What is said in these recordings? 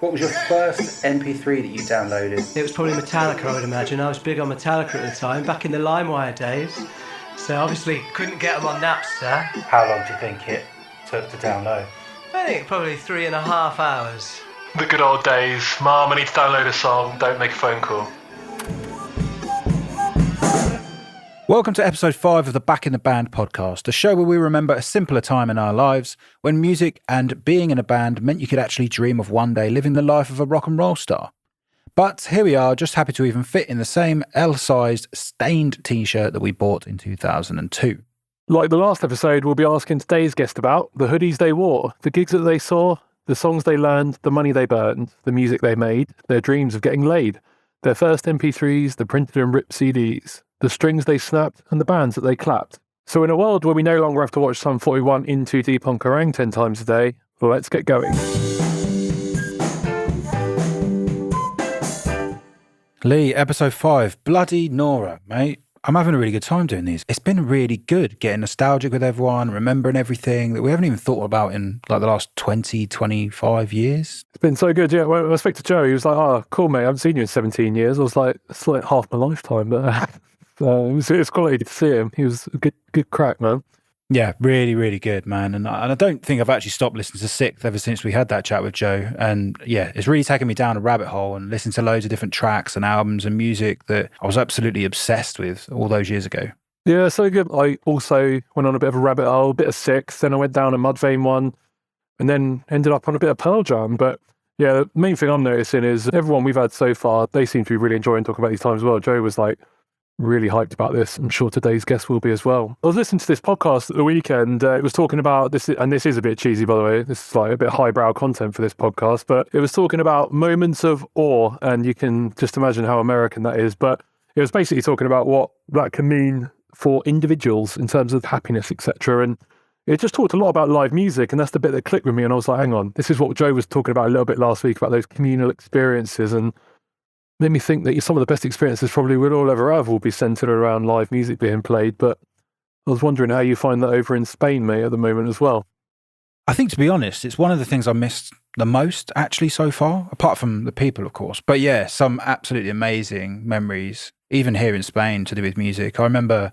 What was your first MP3 that you downloaded? It was probably Metallica, I would imagine. I was big on Metallica at the time, back in the LimeWire days. So obviously couldn't get them on Napster. How long do you think it took to download? I think probably 3.5 hours. The good old days. Mum, I need to download a song, don't make a phone call. Welcome to episode 5 of the Back in the Band podcast, a show where we remember a simpler time in our lives when music and being in a band meant you could actually dream of one day living the life of a rock and roll star. But here we are, just happy to even fit in the same L-sized stained t-shirt that we bought in 2002. Like the last episode, we'll be asking today's guest about the hoodies they wore, the gigs that they saw, the songs they learned, the money they burned, the music they made, their dreams of getting laid, their first MP3s, the printed and ripped CDs, the strings they snapped, and the bands that they clapped. So in a world where we no longer have to watch Sum 41 in too deep on Kerrang 10 times a day, well, let's get going. Lee, episode 5, bloody Nora, mate. I'm having a really good time doing these. It's been really good getting nostalgic with everyone, remembering everything that we haven't even thought about in like the last 20, 25 years. It's been so good, yeah. When I spoke to Joe, he was like, oh, cool, mate, I haven't seen you in 17 years. I was like, it's like half my lifetime, but it was quality to see him. He was a good crack, man. Yeah, really, really good, man. And I don't think I've actually stopped listening to Sixth ever since we had that chat with Joe. And yeah, it's really taken me down a rabbit hole and listened to loads of different tracks and albums and music that I was absolutely obsessed with all those years ago. Yeah, so good. I also went on a bit of a rabbit hole, a bit of Sixth, then I went down a Mudvayne one, and then ended up on a bit of Pearl Jam. But yeah, the main thing I'm noticing is everyone we've had so far, they seem to be really enjoying talking about these times as well. Joe was like, really hyped about this. I'm sure today's guest will be as well. I was listening to this podcast at the weekend. It was talking about this, and this is a bit cheesy, by the way. This is like a bit highbrow content for this podcast, but it was talking about moments of awe, and you can just imagine how American that is. But it was basically talking about what that can mean for individuals in terms of happiness, etc. And it just talked a lot about live music, and that's the bit that clicked with me. And I was like, hang on, this is what Joe was talking about a little bit last week about those communal experiences, and made me think that some of the best experiences probably we'll all ever have will be centred around live music being played. But I was wondering how you find that over in Spain, mate, at the moment as well. I think, to be honest, it's one of the things I missed the most, actually, so far, apart from the people, of course. But yeah, some absolutely amazing memories, even here in Spain, to do with music. I remember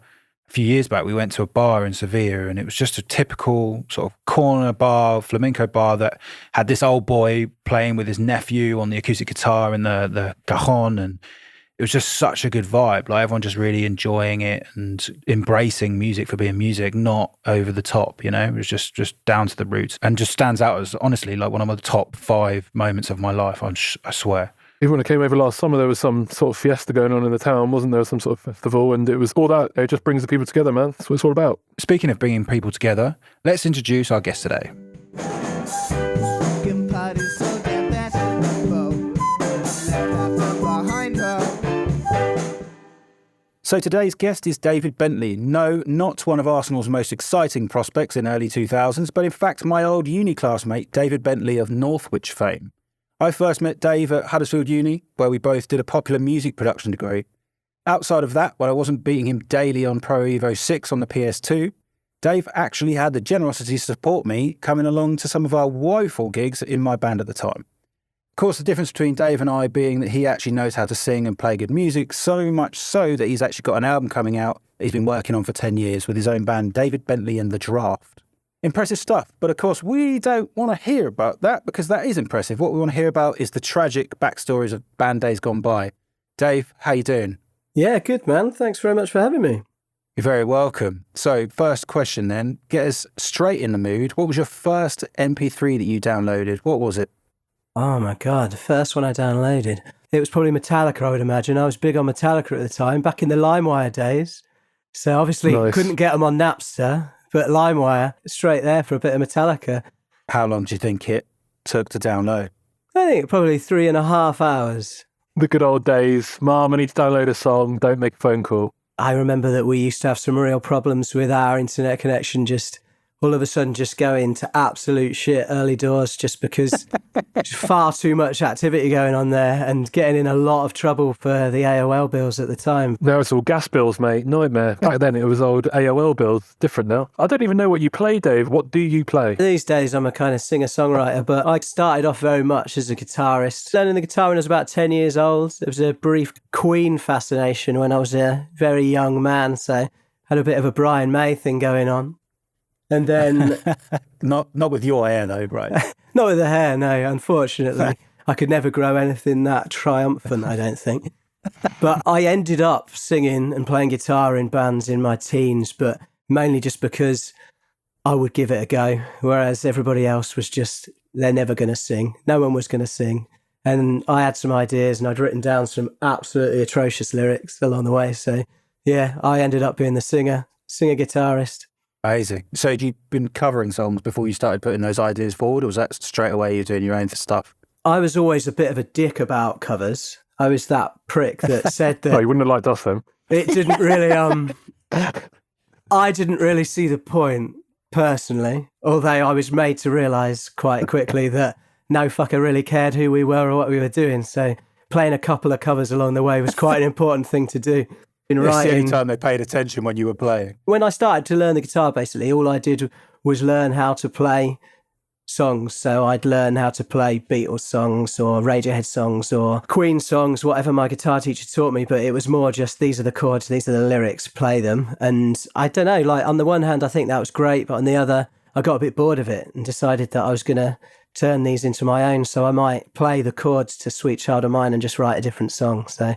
a few years back, we went to a bar in Sevilla, and it was just a typical sort of corner bar, flamenco bar that had this old boy playing with his nephew on the acoustic guitar in the cajon, and it was just such a good vibe. Like everyone just really enjoying it and embracing music for being music, not over the top, you know? It was just down to the roots, and just stands out as, honestly, like one of the top 5 moments of my life, I swear. Even when I came over last summer, there was some sort of fiesta going on in the town, wasn't there? Some sort of festival, and it was all that. It just brings the people together, man. That's what it's all about. Speaking of bringing people together, let's introduce our guest today. So today's guest is David Bentley. No, not one of Arsenal's most exciting prospects in early 2000s, but in fact my old uni classmate, David Bentley of Northwich fame. I first met Dave at Huddersfield Uni, where we both did a popular music production degree. Outside of that, when I wasn't beating him daily on Pro Evo 6 on the PS2, Dave actually had the generosity to support me coming along to some of our woeful gigs in my band at the time. Of course, the difference between Dave and I being that he actually knows how to sing and play good music, so much so that he's actually got an album coming out that he's been working on for 10 years with his own band, David Bentley and The Draft. Impressive stuff, but of course we don't want to hear about that because that is impressive. What we want to hear about is the tragic backstories of band days gone by. Dave, how you doing? Yeah, good, man. Thanks very much for having me. You're very welcome. So, first question then, get us straight in the mood. What was your first MP3 that you downloaded? What was it? Oh my God, the first one I downloaded. It was probably Metallica, I would imagine. I was big on Metallica at the time, back in the LimeWire days. So obviously couldn't get them on Napster, but LimeWire, straight there for a bit of Metallica. How long do you think it took to download? I think probably 3.5 hours. The good old days. Mum, I need to download a song, don't make a phone call. I remember that we used to have some real problems with our internet connection just all of a sudden just go into absolute shit early doors just because there's far too much activity going on there and getting in a lot of trouble for the AOL bills at the time. Now it's all gas bills, mate. Nightmare. Back then it was old AOL bills. Different now. I don't even know what you play, Dave. What do you play? These days I'm a kind of singer-songwriter, but I started off very much as a guitarist. Learning the guitar when I was about 10 years old. There was a brief Queen fascination when I was a very young man, so had a bit of a Brian May thing going on. And then... not with your hair, though, right? Not with the hair, no, unfortunately. I could never grow anything that triumphant, I don't think. But I ended up singing and playing guitar in bands in my teens, but mainly just because I would give it a go, whereas everybody else was just, they're never going to sing. No one was going to sing. And I had some ideas and I'd written down some absolutely atrocious lyrics along the way. So, yeah, I ended up being the singer-guitarist. Amazing. So had you been covering songs before you started putting those ideas forward, or was that straight away you're doing your own stuff? I was always a bit of a dick about covers. I was that prick that said that... Oh, you wouldn't have liked us then. It didn't really... I didn't really see the point, personally, although I was made to realise quite quickly that no fucker really cared who we were or what we were doing. So playing a couple of covers along the way was quite an important thing to do. It's the only time they paid attention when you were playing. When I started to learn the guitar, basically, all I did was learn how to play songs. So I'd learn how to play Beatles songs or Radiohead songs or Queen songs, whatever my guitar teacher taught me. But it was more just, these are the chords, these are the lyrics, play them. And I don't know, like on the one hand, I think that was great. But on the other, I got a bit bored of it and decided that I was going to turn these into my own. So I might play the chords to Sweet Child of Mine and just write a different song. So...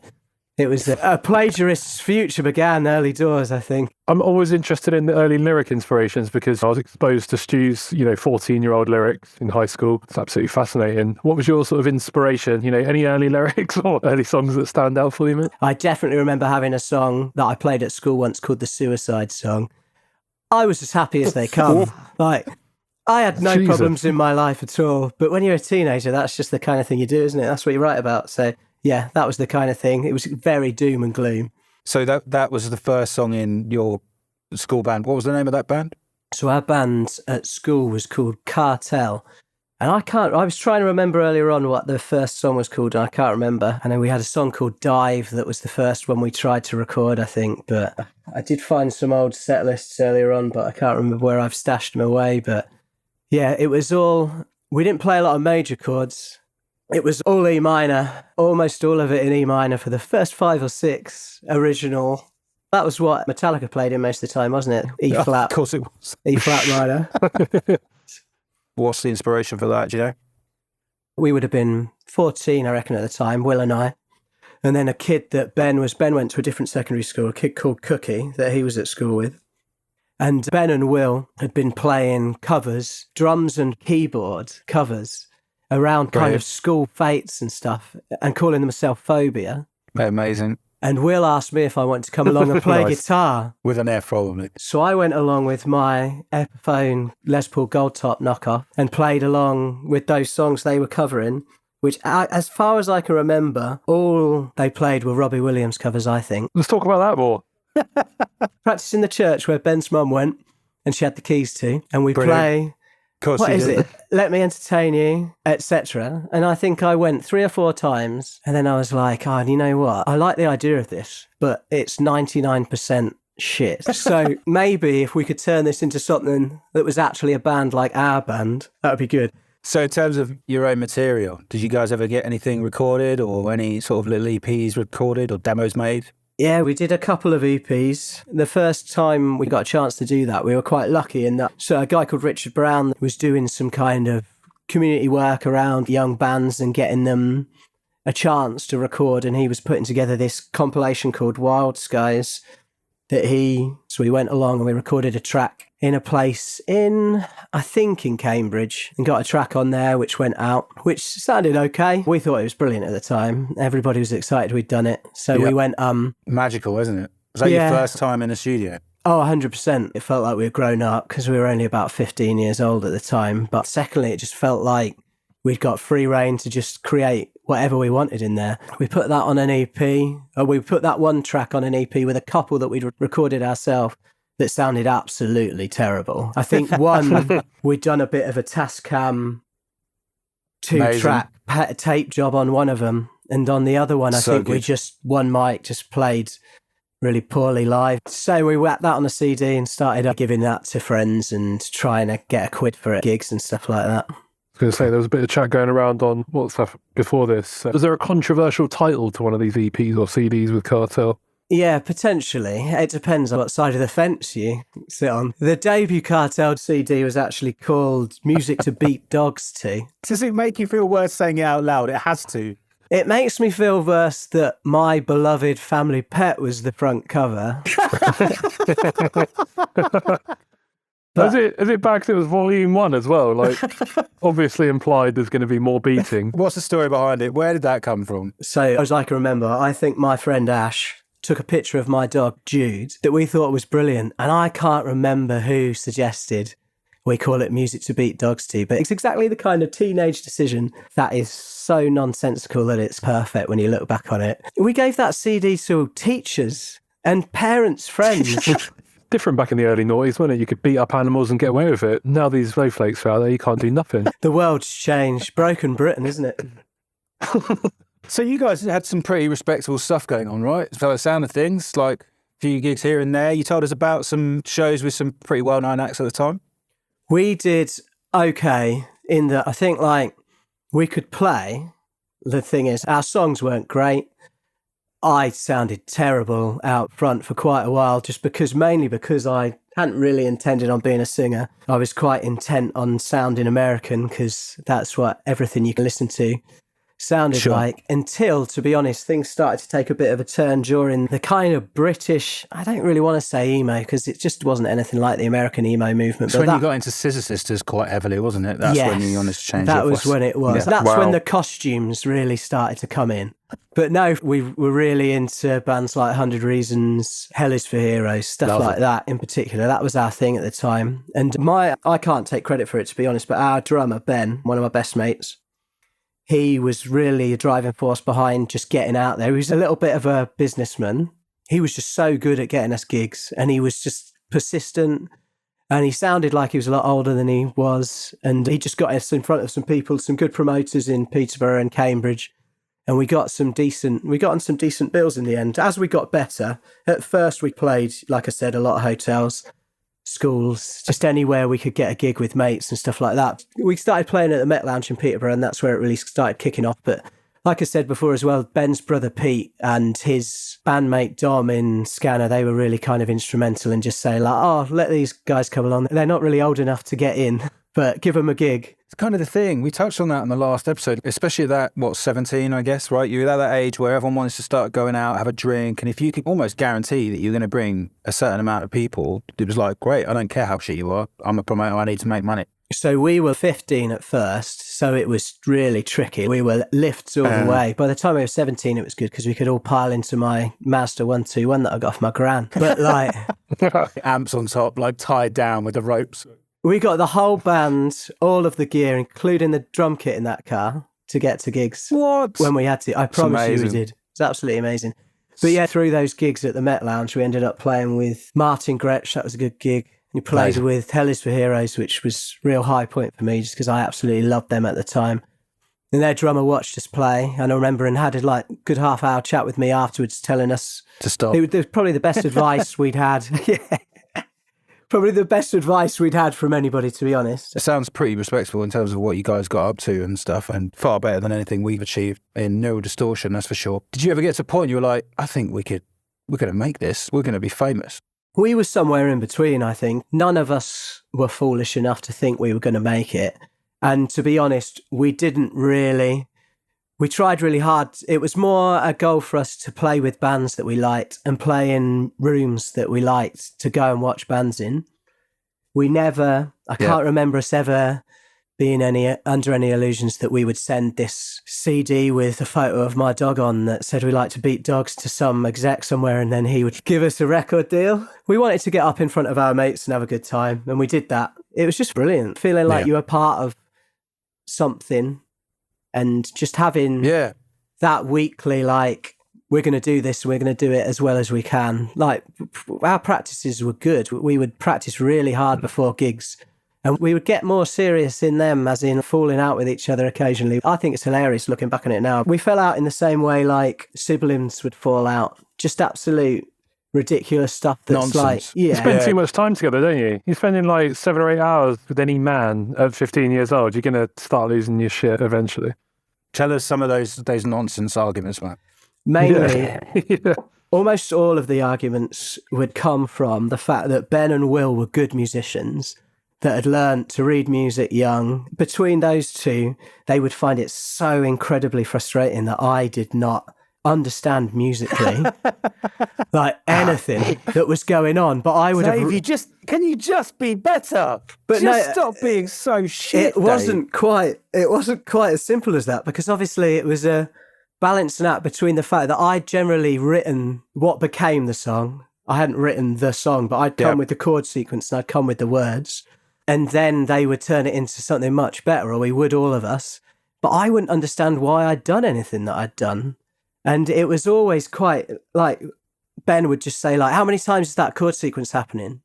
it was a plagiarist's future began early doors, I think. I'm always interested in the early lyric inspirations because I was exposed to Stu's, 14-year-old lyrics in high school. It's absolutely fascinating. What was your sort of inspiration? Any early lyrics or early songs that stand out for you, mate? I definitely remember having a song that I played at school once called the Suicide Song. I was as happy as they come. Like, I had no problems in my life at all. But when you're a teenager, that's just the kind of thing you do, isn't it? That's what you write about. So... yeah, that was the kind of thing. It was very doom and gloom. So that was the first song in your school band. What was the name of that band? So our band at school was called Kartell. And I was trying to remember earlier on what the first song was called, and I can't remember. And then we had a song called Dive that was the first one we tried to record, I think. But I did find some old set lists earlier on, but I can't remember where I've stashed them away. But yeah, it was all... we didn't play a lot of major chords. It was all E minor, almost all of it in E minor for the first 5 or 6 original. That was what Metallica played in most of the time, wasn't it? E flat. Of course it was. E flat minor. What's the inspiration for that, do you know? We would have been 14, I reckon, at the time, Will and I. And then a kid that Ben went to a different secondary school, a kid called Cookie that he was at school with. And Ben and Will had been playing covers, drums and keyboard covers, around kind of school fates and stuff, and calling themselves Phobia. Amazing. And Will asked me if I wanted to come along and play guitar. With an F, probably. So I went along with my Epiphone Les Paul Gold Top knockoff and played along with those songs they were covering, which, as far as I can remember, all they played were Robbie Williams covers, I think. Let's talk about that more. Practice in the church where Ben's mum went, and she had the keys to, and we play... what is it? Let Me Entertain You, etc. And I think I went 3 or 4 times, and then I was like, oh, you know what? I like the idea of this, but it's 99% shit. So maybe if we could turn this into something that was actually a band like our band, that would be good. So in terms of your own material, did you guys ever get anything recorded or any sort of little EPs recorded or demos made? Yeah, we did a couple of EPs. The first time we got a chance to do that, we were quite lucky in that. So a guy called Richard Brown was doing some kind of community work around young bands and getting them a chance to record. And he was putting together this compilation called Wild Skies so we went along and we recorded a track in a place in Cambridge, and got a track on there which went out, which sounded okay. We thought it was brilliant at the time. Everybody was excited we'd done it. So we went... magical, isn't it? Was that your first time in a studio? Oh, 100%. It felt like we were grown up because we were only about 15 years old at the time. But secondly, it just felt like we'd got free reign to just create whatever we wanted in there. We put that on an EP. We put that one track on an EP with a couple that we'd recorded ourselves. that sounded absolutely terrible. I think one, we'd done a bit of a Tascam 2-track tape job on one of them. And on the other one, I think we just, one mic just played really poorly live. So we whacked that on a CD and started giving that to friends and trying to get a quid for it, gigs and stuff like that. I was going to say, there was a bit of chat going around on WhatsApp before this. Was there a controversial title to one of these EPs or CDs with Kartell? Yeah, potentially. It depends on what side of the fence you sit on. The debut Kartell CD was actually called Music to Beat Dogs To. Does it make you feel worse saying it out loud? It has to. It makes me feel worse that my beloved family pet was the front cover. Is it back that it was volume 1 as well? Like, obviously implied there's going to be more beating. What's the story behind it? Where did that come from? So, as I can remember, I think my friend Ash took a picture of my dog, Jude, that we thought was brilliant. And I can't remember who suggested we call it Music to Beat Dogs To, but it's exactly the kind of teenage decision that is so nonsensical that it's perfect when you look back on it. We gave that CD to teachers and parents' friends. Different back in the early noughties, wasn't it? You could beat up animals and get away with it. Now these snowflakes are out there, you can't do nothing. The world's changed. Broken Britain, isn't it? So you guys had some pretty respectable stuff going on, right? For the sound of things, like a few gigs here and there. You told us about some shows with some pretty well-known acts at the time. We did okay in that I think, like, we could play. The thing is, our songs weren't great. I sounded terrible out front for quite a while, mainly because I hadn't really intended on being a singer. I was quite intent on sounding American because that's what everything you can listen to sounded like, until, to be honest, things started to take a bit of a turn during the kind of British, I don't really want to say emo because it just wasn't anything like the American emo movement. But when you got into Scissor Sisters quite heavily, wasn't it? That's when you honest changed. That was when it was. Yeah. That's when the costumes really started to come in. But no, we were really into bands like 100 Reasons, Hell is for Heroes, stuff like that in particular. That was our thing at the time. And I can't take credit for it, to be honest, but our drummer, Ben, one of my best mates, he was really a driving force behind just getting out there. He was a little bit of a businessman. He was just so good at getting us gigs, and he was just persistent, and he sounded like he was a lot older than he was, and he just got us in front of some people, some good promoters in Peterborough and Cambridge, and we got on some decent bills in the end. As we got better, at first we played, like I said, a lot of hotels, schools, just anywhere we could get a gig with mates and stuff like that. We started playing at the Met Lounge in Peterborough, and that's where it really started kicking off. But like I said before as well, Ben's brother Pete and his bandmate Dom in Scanner, they were really kind of instrumental in just saying, like, oh, let these guys come along. They're not really old enough to get in, but give them a gig. It's kind of the thing. We touched on that in the last episode, especially that, 17, I guess, right? You're at that age where everyone wants to start going out, have a drink. And if you could almost guarantee that you're going to bring a certain amount of people, it was like, great, I don't care how shit you are. I'm a promoter, I need to make money. So we were 15 at first, so it was really tricky. We were lifts all the way. By the time we were 17, it was good because we could all pile into my Mazda 121 that I got off my gran. But like... amps on top, like tied down with the ropes. We got the whole band, all of the gear, including the drum kit in that car, to get to gigs. What? When we had to. I promise you we did. It's absolutely amazing. But yeah, through those gigs at the Met Lounge, we ended up playing with Martin Gretsch. That was a good gig. We played with Hell is for Heroes, which was a real high point for me, just because I absolutely loved them at the time. And their drummer watched us play, and I remember and had a good half-hour chat with me afterwards, telling us to stop. It was probably the best advice we'd had. Probably the best advice we'd had from anybody, to be honest. It sounds pretty respectable in terms of what you guys got up to and stuff, and far better than anything we've achieved in Neural Distortion, that's for sure. Did you ever get to a point you were like, I think we're going to make this, we're going to be famous? We were somewhere in between, I think. None of us were foolish enough to think we were going to make it. And to be honest, we didn't really. We tried really hard. It was more a goal for us to play with bands that we liked and play in rooms that we liked to go and watch bands in. We never, I can't remember us ever being under any illusions that we would send this CD with a photo of my dog on that said we like to beat dogs to some exec somewhere, and then he would give us a record deal. We wanted to get up in front of our mates and have a good time, and we did that. It was just brilliant, feeling like you were part of something, and just having that weekly, like, we're going to do this, we're going to do it as well as we can. Like, our practices were good. We would practice really hard before gigs, and we would get more serious in them, as in falling out with each other occasionally. I think it's hilarious looking back on it now. We fell out in the same way like siblings would fall out. Just absolute ridiculous stuff that's nonsense. You spend too much time together, don't you? You're spending like 7 or 8 hours with any man at 15 years old. You're going to start losing your shit eventually. Tell us some of those nonsense arguments, man. Mainly, almost all of the arguments would come from the fact that Ben and Will were good musicians that had learnt to read music young. Between those two, they would find it so incredibly frustrating that I did not understand musically like anything that was going on, but I would Dave, can you just be better? But stop being so shit. It wasn't quite as simple as that, because obviously it was a balancing act between the fact that I'd generally written what became the song. I hadn't written the song, but I'd come with the chord sequence and I'd come with the words, and then they would turn it into something much better, or we would, all of us. But I wouldn't understand why I'd done anything that I'd done. And it was always quite like, Ben would just say like, how many times is that chord sequence happening?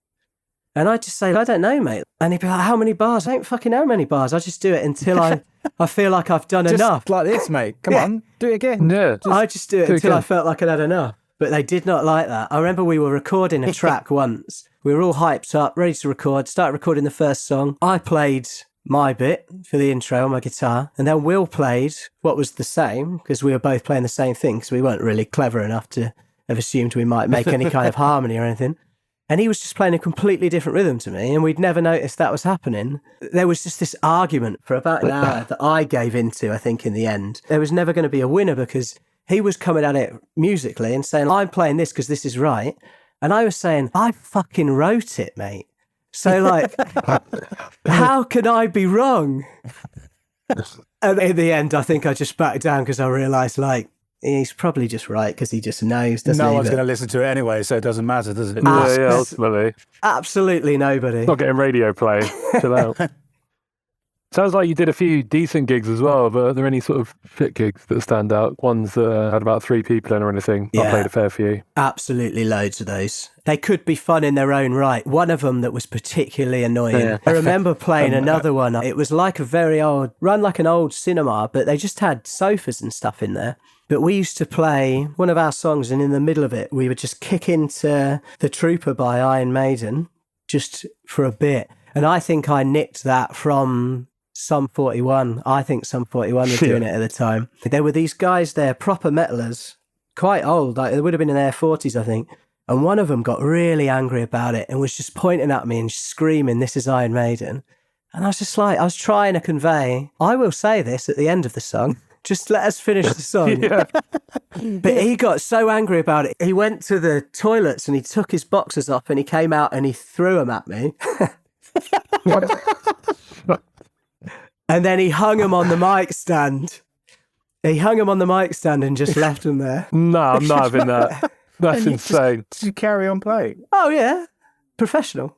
And I'd just say, I don't know, mate. And he'd be like, how many bars? I don't fucking know how many bars. I just do it until I feel like I've done enough. Like this, mate. Come on, do it again. Yeah. I just do it until I felt like I'd had enough. But they did not like that. I remember we were recording a track once. We were all hyped up, ready to record, started recording the first song. I played my bit for the intro on my guitar, and then Will played what was the same, because we were both playing the same thing, because we weren't really clever enough to have assumed we might make any kind of harmony or anything. And he was just playing a completely different rhythm to me, and we'd never noticed that was happening. There was just this argument for about an hour that I gave into, I think, in the end. There was never going to be a winner, because he was coming at it musically and saying, I'm playing this because this is right. And I was saying, I fucking wrote it, mate. So, like, how can I be wrong? And in the end, I think I just backed down because I realised, like, he's probably just right because he just knows, doesn't he? No one's going to listen to it anyway, so it doesn't matter, does it? Yeah, ultimately. Absolutely nobody. Not getting radio play. Chill out. Sounds like you did a few decent gigs as well, but are there any sort of shit gigs that stand out? Ones that had about 3 people in or anything? Yeah. I played a fair few. Absolutely loads of those. They could be fun in their own right. One of them that was particularly annoying. Yeah. I remember playing another one. It was like a very old, run like an old cinema, but they just had sofas and stuff in there. But we used to play one of our songs, and in the middle of it, we would just kick into The Trooper by Iron Maiden just for a bit. And I think I nicked that from Sum 41. I think Sum 41 were doing it at the time. There were these guys there, proper metalers, quite old, like they would have been in their 40s, I think. And one of them got really angry about it and was just pointing at me and screaming, "This is Iron Maiden." And I was just like, I was trying to convey, I will say this at the end of the song. Just let us finish the song. But he got so angry about it. He went to the toilets and he took his boxers off and he came out and he threw them at me. And then he hung them on the mic stand. He hung them on the mic stand and just left them there. No, I'm not having that. That's insane. Did you carry on playing? Oh, yeah. Professional.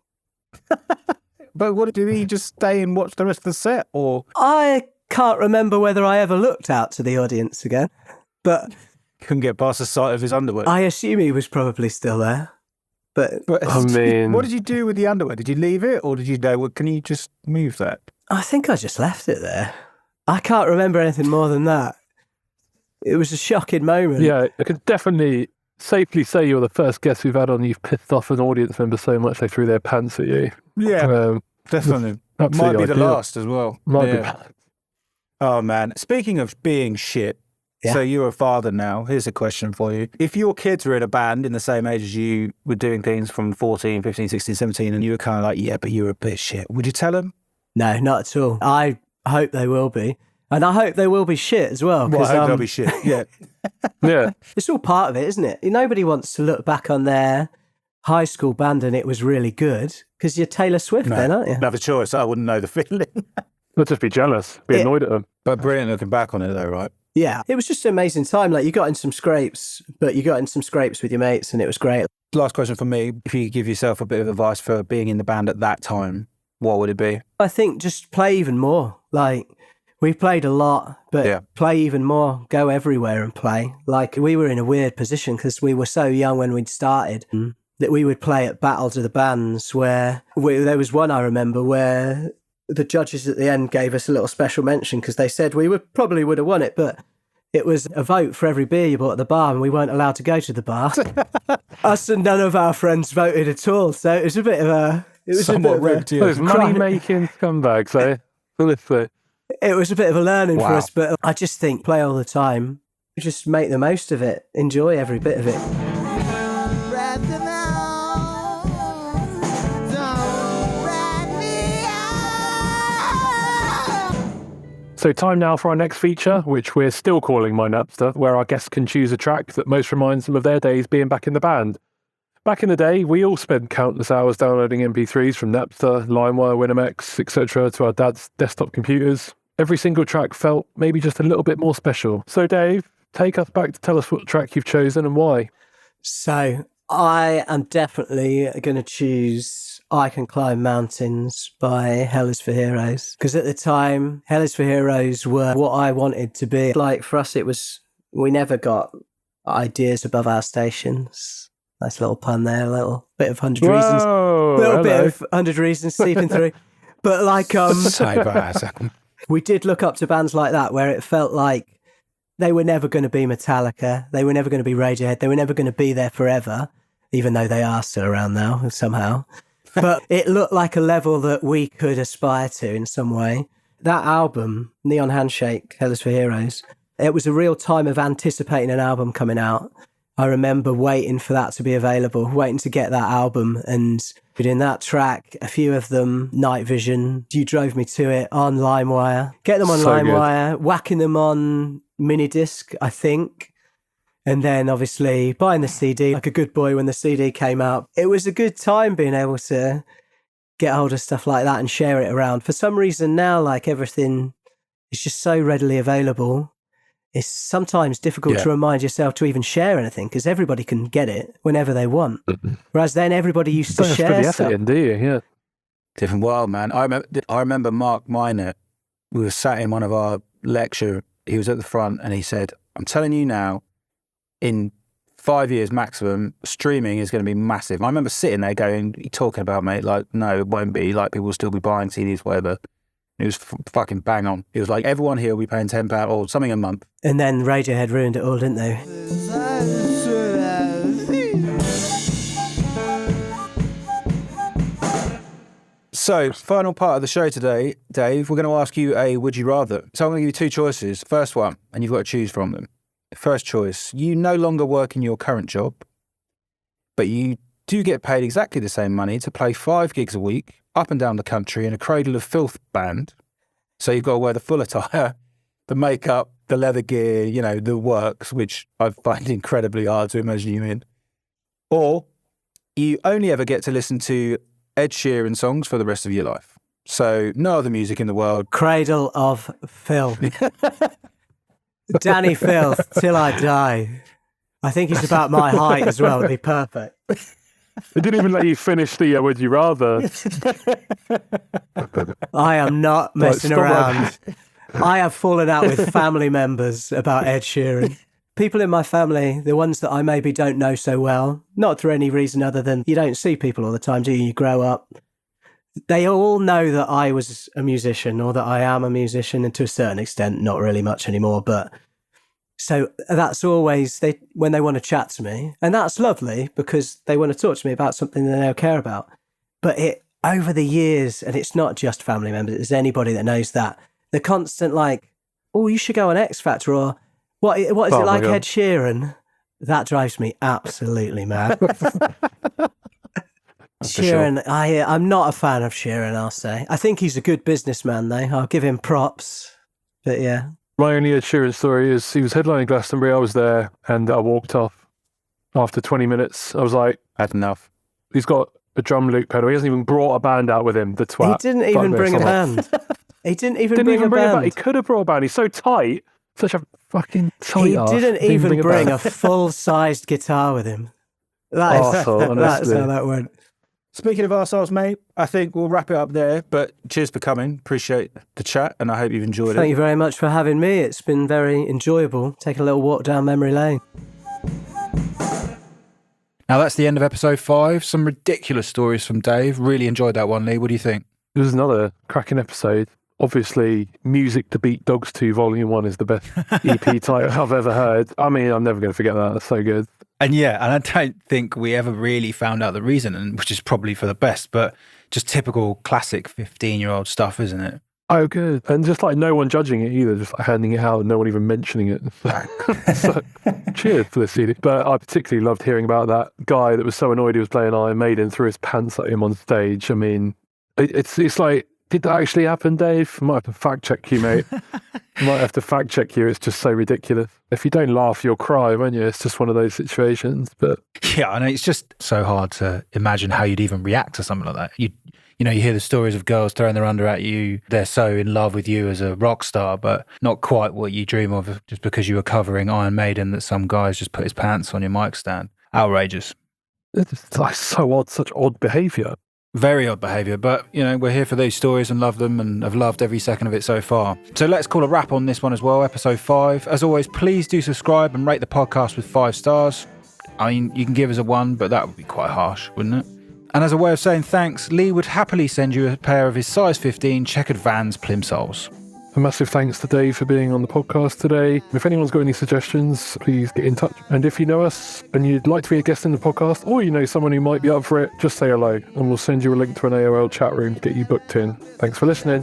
But what, did he just stay and watch the rest of the set, or? I can't remember whether I ever looked out to the audience again, but Couldn't get past the sight of his underwear. I assume he was probably still there. But I mean, what did you do with the underwear? Did you leave it, or did you know, well, can you just move that? I think I just left it there. I can't remember anything more than that. It was a shocking moment. yeah, I could definitely safely say you're the first guest we've had on. You've pissed off an audience member so much they threw their pants at you. Yeah, definitely. Might be the ideal. last as well. Might be. Oh, man. Speaking of being shit, so you're a father now. Here's a question for you. If your kids were in a band in the same age as you, were doing things from 14, 15, 16, 17, and you were kind of like, yeah, but you're a bit shit, would you tell them? No, not at all. I hope they will be. And I hope they will be shit as well. Well, I hope they'll be shit, yeah. Yeah. It's all part of it, isn't it? Nobody wants to look back on their high school band and it was really good, because you're Taylor Swift then, aren't you? Have a choice. I wouldn't know the feeling. I'd just be jealous, be annoyed at them. But brilliant looking back on it though, right? Yeah, it was just an amazing time. Like, you got in some scrapes, but you got in some scrapes with your mates and it was great. Last question for me. If you could give yourself a bit of advice for being in the band at that time, what would it be? I think just play even more. Like, We played a lot, but play even more, go everywhere and play. Like, we were in a weird position because we were so young when we'd started that we would play at battles of the bands where there was one I remember where the judges at the end gave us a little special mention because they said we probably would have won it, but it was a vote for every beer you bought at the bar and we weren't allowed to go to the bar. Us and none of our friends voted at all, so it was a bit of a... It was somewhat rigged, those money-making scumbags, eh? It was a bit of a learning for us, but I just think play all the time. Just make the most of it. Enjoy every bit of it. So time now for our next feature, which we're still calling My Napster, where our guests can choose a track that most reminds them of their days being back in the band. Back in the day, we all spent countless hours downloading MP3s from Napster, LimeWire, Winamx, etc. to our dad's desktop computers. Every single track felt maybe just a little bit more special. So Dave, take us back to tell us what track you've chosen and why. So I am definitely going to choose I Can Climb Mountains by Hell is for Heroes. Because at the time, Hell is for Heroes were what I wanted to be. Like, for us, it was, we never got ideas above our stations. Nice little pun there, a little bit of 100 Reasons. A little bit of 100 Reasons seeping through. But like, we did look up to bands like that where it felt like they were never going to be Metallica. They were never going to be Radiohead. They were never going to be there forever, even though they are still around now somehow. But it looked like a level that we could aspire to in some way. That album, Neon Handshake, Hell is for Heroes, it was a real time of anticipating an album coming out. I remember waiting for that to be available, waiting to get that album. And in that track, a few of them, Night Vision, You Drove Me to It, on LimeWire. Get them on LimeWire, whacking them on Minidisc, I think. And then obviously buying the CD, like a good boy when the CD came out. It was a good time being able to get hold of stuff like that and share it around. For some reason now, like everything is just so readily available. It's sometimes difficult to remind yourself to even share anything because everybody can get it whenever they want. Whereas then everybody used to share stuff. Do you? Yeah. Different world, man. I remember Mark Minor. We were sat in one of our lecture. He was at the front and he said, "I'm telling you now, in 5 years maximum, streaming is going to be massive." I remember sitting there going, talking about, mate, like, no, it won't be. Like, people will still be buying CDs, whatever. It was fucking bang on. It was like, everyone here will be paying £10 or something a month. And then Radiohead ruined it all, didn't they? So, final part of the show today, Dave, we're going to ask you a would you rather. So I'm going to give you two choices. First one, and you've got to choose from them. First choice, you no longer work in your current job, but you do get paid exactly the same money to play 5 gigs a week, up and down the country in a Cradle of Filth band. So you've got to wear the full attire, the makeup, the leather gear, you know, the works, which I find incredibly hard to imagine you in. Or you only ever get to listen to Ed Sheeran songs for the rest of your life. So no other music in the world. Cradle of Filth. Danny Filth, till I die. I think he's about my height as well. It'd be perfect. They didn't even let you finish the would you rather. I am not messing around. I have fallen out with family members about Ed Sheeran. People in my family, the ones that I maybe don't know so well, not for any reason other than you don't see people all the time, do you? You grow up. They all know that I was a musician or that I am a musician, and to a certain extent, not really much anymore. But so that's always when they want to chat to me, and that's lovely because they want to talk to me about something that they don't care about. But over the years, and it's not just family members, it's anybody that knows that, the constant like, oh, you should go on X Factor, or what is it like Ed Sheeran? That drives me absolutely mad. Sheeran, sure. I'm not a fan of Sheeran, I'll say. I think he's a good businessman, though. I'll give him props. But yeah. My only Ed Sheeran story is he was headlining Glastonbury. I was there and I walked off after 20 minutes. I was like, had enough. He's got a drum loop pedal. He hasn't even brought a band out with him, the twat. He didn't even bring a band. He didn't even bring a band. He could have brought a band. He's so tight. Such a fucking tight ass. He didn't even bring a full-sized guitar with him. That's how that went. Speaking of arseholes, mate, I think we'll wrap it up there. But cheers for coming. Appreciate the chat, and I hope you've enjoyed it. Thank you very much for having me. It's been very enjoyable. Taking a little walk down memory lane. Now, that's the end of episode 5. Some ridiculous stories from Dave. Really enjoyed that one, Lee. What do you think? It was another cracking episode. Obviously, Music to Beat Dogs 2 Volume 1 is the best EP title I've ever heard. I mean, I'm never going to forget that. That's so good. And I don't think we ever really found out the reason, and which is probably for the best, but just typical classic 15-year-old stuff, isn't it? Oh, good. And just like no one judging it either, just like handing it out and no one even mentioning it. So, cheers for this CD. But I particularly loved hearing about that guy that was so annoyed he was playing Iron Maiden, threw his pants at him on stage. I mean, it's like, did that actually happen, Dave? I might have to fact check you, mate. Might have to fact check you. It's just so ridiculous. If you don't laugh, you'll cry, won't you? It's just one of those situations. But yeah, I know it's just so hard to imagine how you'd even react to something like that. You hear the stories of girls throwing their under at you. They're so in love with you as a rock star, but not quite what you dream of just because you were covering Iron Maiden that some guy's just put his pants on your mic stand. Outrageous. It's like so odd, such odd behaviour. Very odd behaviour, but, we're here for these stories and love them, and I've loved every second of it so far. So let's call a wrap on this one as well, episode 5. As always, please do subscribe and rate the podcast with 5 stars. I mean, you can give us a 1, but that would be quite harsh, wouldn't it? And as a way of saying thanks, Lee would happily send you a pair of his size 15 checkered Vans plimsolls. A massive thanks to Dave for being on the podcast today. If anyone's got any suggestions, please get in touch. And if you know us and you'd like to be a guest in the podcast, or you know someone who might be up for it, just say hello and we'll send you a link to an AOL chat room to get you booked in. Thanks for listening.